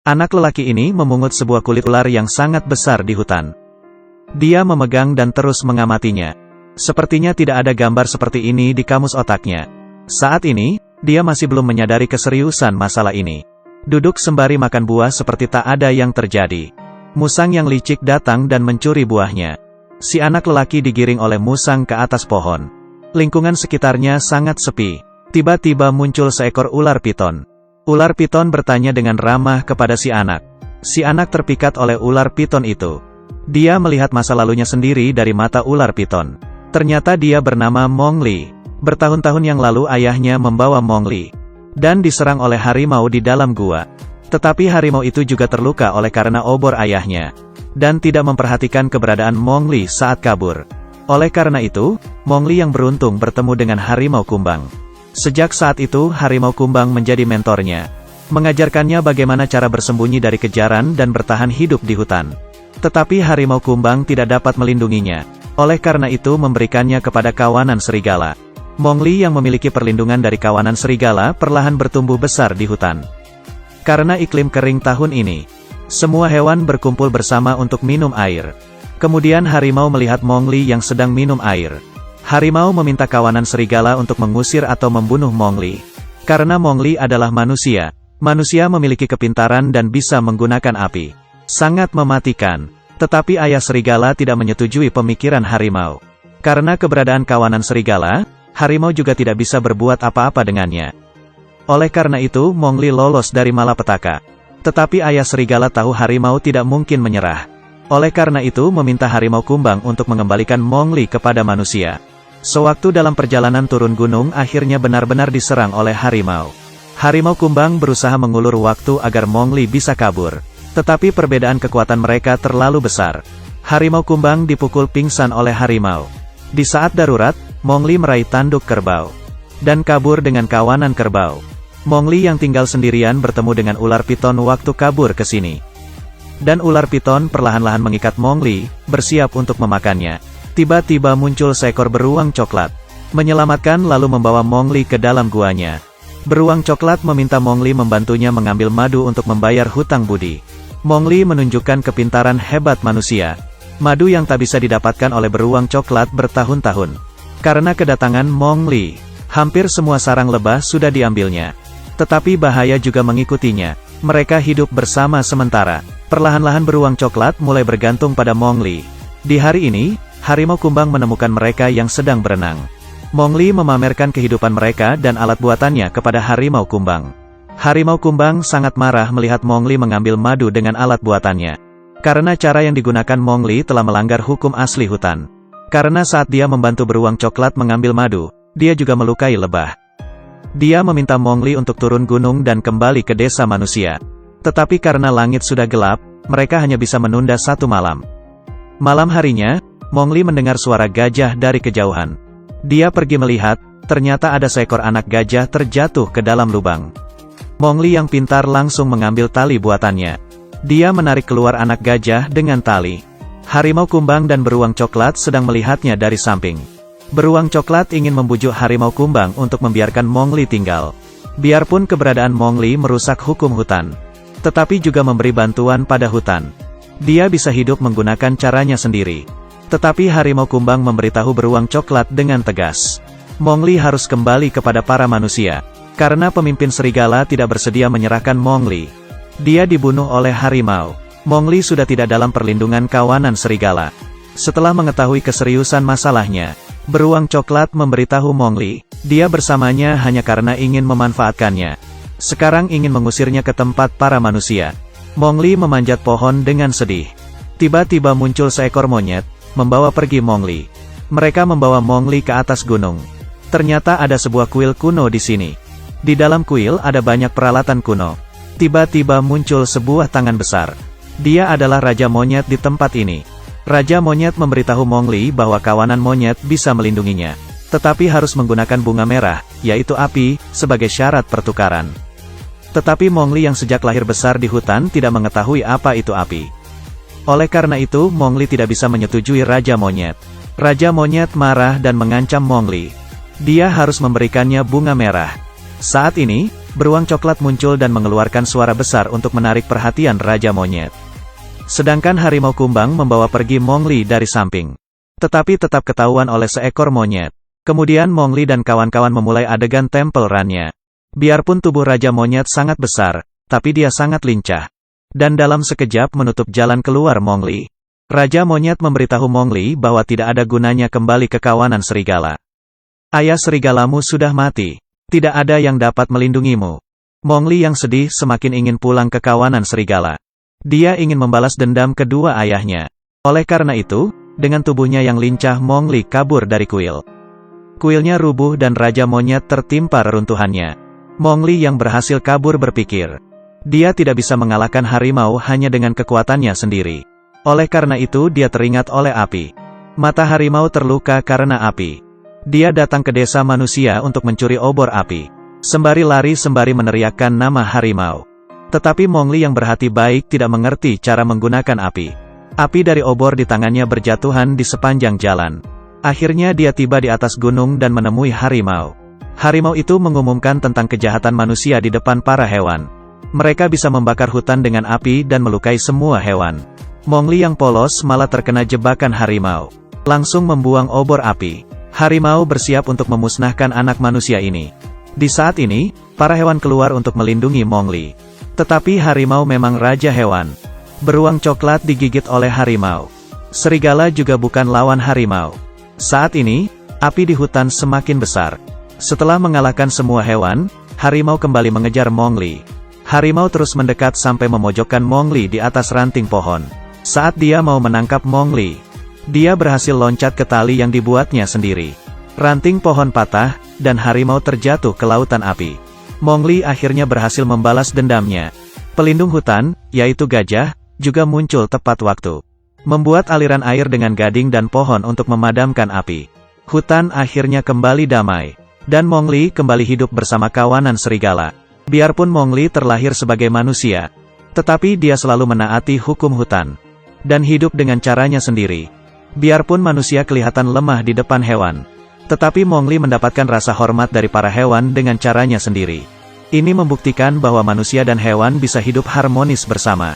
Anak lelaki ini memungut sebuah kulit ular yang sangat besar di hutan. Dia memegang dan terus mengamatinya. Sepertinya tidak ada gambar seperti ini di kamus otaknya. Saat ini, dia masih belum menyadari keseriusan masalah ini. Duduk sembari makan buah seperti tak ada yang terjadi. Musang yang licik datang dan mencuri buahnya. Si anak lelaki digiring oleh musang ke atas pohon. Lingkungan sekitarnya sangat sepi. Tiba-tiba muncul seekor ular piton. Ular piton bertanya dengan ramah kepada si anak. Si anak terpikat oleh ular piton itu. Dia melihat masa lalunya sendiri dari mata ular piton. Ternyata dia bernama Mowgli. Bertahun-tahun yang lalu ayahnya membawa Mowgli dan diserang oleh harimau di dalam gua. Tetapi harimau itu juga terluka oleh karena obor ayahnya dan tidak memperhatikan keberadaan Mowgli saat kabur. Oleh karena itu, Mowgli yang beruntung bertemu dengan harimau kumbang. Sejak saat itu harimau kumbang menjadi mentornya, mengajarkannya bagaimana cara bersembunyi dari kejaran dan bertahan hidup di hutan. Tetapi harimau kumbang tidak dapat melindunginya, oleh karena itu memberikannya kepada kawanan serigala. Mowgli yang memiliki perlindungan dari kawanan serigala perlahan bertumbuh besar di hutan. Karena iklim kering tahun ini, semua hewan berkumpul bersama untuk minum air. Kemudian harimau melihat Mowgli yang sedang minum air. Harimau meminta kawanan serigala untuk mengusir atau membunuh Mowgli. Karena Mowgli adalah manusia, manusia memiliki kepintaran dan bisa menggunakan api. Sangat mematikan. Tetapi ayah serigala tidak menyetujui pemikiran harimau. Karena keberadaan kawanan serigala, harimau juga tidak bisa berbuat apa-apa dengannya. Oleh karena itu Mowgli lolos dari malapetaka. Tetapi ayah serigala tahu harimau tidak mungkin menyerah. Oleh karena itu meminta harimau kumbang untuk mengembalikan Mowgli kepada manusia. Sewaktu dalam perjalanan turun gunung akhirnya benar-benar diserang oleh harimau. Harimau kumbang berusaha mengulur waktu agar Mowgli bisa kabur. Tetapi perbedaan kekuatan mereka terlalu besar. Harimau kumbang dipukul pingsan oleh harimau. Di saat darurat, Mowgli meraih tanduk kerbau dan kabur dengan kawanan kerbau. Mowgli yang tinggal sendirian bertemu dengan ular piton waktu kabur ke sini. Dan ular piton perlahan-lahan mengikat Mowgli, bersiap untuk memakannya. Tiba-tiba muncul seekor beruang coklat, menyelamatkan lalu membawa Mowgli ke dalam guanya. Beruang coklat meminta Mowgli membantunya mengambil madu untuk membayar hutang budi. Mowgli menunjukkan kepintaran hebat manusia. Madu yang tak bisa didapatkan oleh beruang coklat bertahun-tahun. Karena kedatangan Mowgli, hampir semua sarang lebah sudah diambilnya. Tetapi bahaya juga mengikutinya. Mereka hidup bersama sementara. Perlahan-lahan beruang coklat mulai bergantung pada Mowgli. Di hari ini, harimau kumbang menemukan mereka yang sedang berenang. Mowgli memamerkan kehidupan mereka dan alat buatannya kepada harimau kumbang. Harimau kumbang sangat marah melihat Mowgli mengambil madu dengan alat buatannya. Karena cara yang digunakan Mowgli telah melanggar hukum asli hutan. Karena saat dia membantu beruang coklat mengambil madu, dia juga melukai lebah. Dia meminta Mowgli untuk turun gunung dan kembali ke desa manusia. Tetapi karena langit sudah gelap, mereka hanya bisa menunda satu malam. Malam harinya, Mowgli mendengar suara gajah dari kejauhan. Dia pergi melihat, ternyata ada seekor anak gajah terjatuh ke dalam lubang. Mowgli yang pintar langsung mengambil tali buatannya. Dia menarik keluar anak gajah dengan tali. Harimau kumbang dan beruang coklat sedang melihatnya dari samping. Beruang coklat ingin membujuk harimau kumbang untuk membiarkan Mowgli tinggal. Biarpun keberadaan Mowgli merusak hukum hutan, tetapi juga memberi bantuan pada hutan. Dia bisa hidup menggunakan caranya sendiri. Tetapi harimau kumbang memberitahu beruang coklat dengan tegas. Mowgli harus kembali kepada para manusia. Karena pemimpin serigala tidak bersedia menyerahkan Mowgli. Dia dibunuh oleh harimau. Mowgli sudah tidak dalam perlindungan kawanan serigala. Setelah mengetahui keseriusan masalahnya, beruang coklat memberitahu Mowgli, dia bersamanya hanya karena ingin memanfaatkannya. Sekarang ingin mengusirnya ke tempat para manusia. Mowgli memanjat pohon dengan sedih. Tiba-tiba muncul seekor monyet, membawa pergi Mowgli. Mereka membawa Mowgli ke atas gunung. Ternyata ada sebuah kuil kuno di sini. Di dalam kuil ada banyak peralatan kuno. Tiba-tiba muncul sebuah tangan besar. Dia adalah Raja Monyet di tempat ini. Raja Monyet memberitahu Mowgli bahwa kawanan monyet bisa melindunginya. Tetapi harus menggunakan bunga merah, yaitu api, sebagai syarat pertukaran. Tetapi Mowgli yang sejak lahir besar di hutan tidak mengetahui apa itu api. Oleh karena itu Mowgli tidak bisa menyetujui Raja Monyet. Raja Monyet marah dan mengancam Mowgli. Dia harus memberikannya bunga merah. Saat ini, beruang coklat muncul dan mengeluarkan suara besar untuk menarik perhatian Raja Monyet. Sedangkan harimau kumbang membawa pergi Mowgli dari samping. Tetapi tetap ketahuan oleh seekor monyet. Kemudian Mowgli dan kawan-kawan memulai adegan Temple Run-nya. Biarpun tubuh Raja Monyet sangat besar, tapi dia sangat lincah. Dan dalam sekejap menutup jalan keluar Mowgli. Raja Monyet memberitahu Mowgli bahwa tidak ada gunanya kembali ke kawanan serigala. Ayah serigalamu sudah mati. Tidak ada yang dapat melindungimu. Mowgli yang sedih semakin ingin pulang ke kawanan serigala. Dia ingin membalas dendam kedua ayahnya. Oleh karena itu, dengan tubuhnya yang lincah Mowgli kabur dari kuil. Kuilnya rubuh dan Raja Monyet tertimpa reruntuhannya. Mowgli yang berhasil kabur berpikir. Dia tidak bisa mengalahkan harimau hanya dengan kekuatannya sendiri. Oleh karena itu dia teringat oleh api. Mata harimau terluka karena api. Dia datang ke desa manusia untuk mencuri obor api. Sembari lari sembari meneriakkan nama harimau. Tetapi Mowgli yang berhati baik tidak mengerti cara menggunakan api. Api dari obor di tangannya berjatuhan di sepanjang jalan. Akhirnya dia tiba di atas gunung dan menemui harimau. Harimau itu mengumumkan tentang kejahatan manusia di depan para hewan. Mereka bisa membakar hutan dengan api dan melukai semua hewan. Mowgli yang polos malah terkena jebakan harimau. Langsung membuang obor api. Harimau bersiap untuk memusnahkan anak manusia ini. Di saat ini, para hewan keluar untuk melindungi Mowgli. Tetapi harimau memang raja hewan. Beruang coklat digigit oleh harimau. Serigala juga bukan lawan harimau. Saat ini, api di hutan semakin besar. Setelah mengalahkan semua hewan, harimau kembali mengejar Mowgli. Harimau terus mendekat sampai memojokkan Mowgli di atas ranting pohon. Saat dia mau menangkap Mowgli, dia berhasil loncat ke tali yang dibuatnya sendiri. Ranting pohon patah, dan harimau terjatuh ke lautan api. Mowgli akhirnya berhasil membalas dendamnya. Pelindung hutan, yaitu gajah, juga muncul tepat waktu. Membuat aliran air dengan gading dan pohon untuk memadamkan api. Hutan akhirnya kembali damai. Dan Mowgli kembali hidup bersama kawanan serigala. Biarpun Mowgli terlahir sebagai manusia, tetapi dia selalu menaati hukum hutan. Dan hidup dengan caranya sendiri. Biarpun manusia kelihatan lemah di depan hewan, tetapi Mowgli mendapatkan rasa hormat dari para hewan dengan caranya sendiri. Ini membuktikan bahwa manusia dan hewan bisa hidup harmonis bersama.